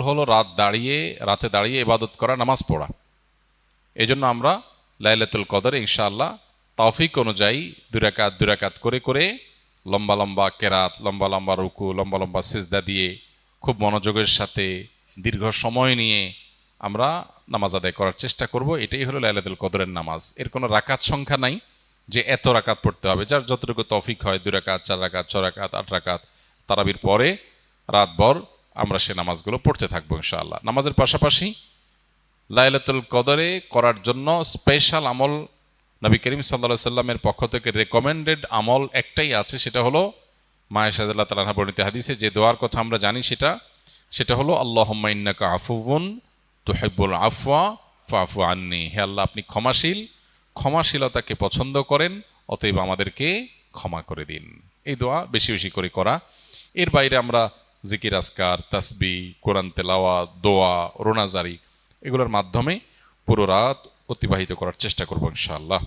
হলো রাতে দাঁড়িয়ে ইবাদত করা, নামাজ পড়া। এই জন্য আমরা লাইলাতুল কদরে ইনশাআল্লাহ তৌফিক অনুযায়ী দুই রাকাত করে করে লম্বা লম্বা কেরাত, লম্বা লম্বা রুকু, লম্বা লম্বা সিজদা দিয়ে খুব মনোযোগের সাথে দীর্ঘ সময় নিয়ে আমরা নামাজ আদায় করার চেষ্টা করব। এটাই হলো লাইলাতুল কদরের নামাজ। এর কোনো রাকাত সংখ্যা নাই যে এত রাকাত পড়তে হবে, যার যতটুকু তৌফিক হয় 2 রাকাত, 4 রাকাত, 6 রাকাত, 8 রাকাত তারাবির পরে রাতভর আমরা সে নামাজগুলো পড়তে থাকবো ইনশাআল্লাহ। নামাজের পাশাপাশি লাইলাতুল কদরে করার জন্য স্পেশাল আমল নবী করিম সাল্লাল্লাহু আলাইহি সাল্লামের পক্ষ থেকে রেকমেন্ডেড আমল একটাই আছে, সেটা হলো মা আয়েশা রাদিয়াল্লাহু তাআলা আনহা বর্ণিত হাদিসে যে দোয়ার কথা আমরা জানি, সেটা হলো আল্লাহুম্মা ইন্নাকা আফুউন তুহিব্বুল আফওয়া ফাফু আন্নি। হে আল্লাহ, আপনি ক্ষমাশীল, ক্ষমাশীলতাকে পছন্দ করেন, অতএব আমাদেরকে ক্ষমা করে দিন। এই দোয়া বেশি বেশি করে করা। এর বাইরে আমরা জিকির, আজকার, তাসবিহ, কোরআন তেলাওয়াত, দোয়া, রোনাজারি এগুলোর মাধ্যমে পুরো রাত অতিবাহিত করার চেষ্টা করব ইনশাআল্লাহ।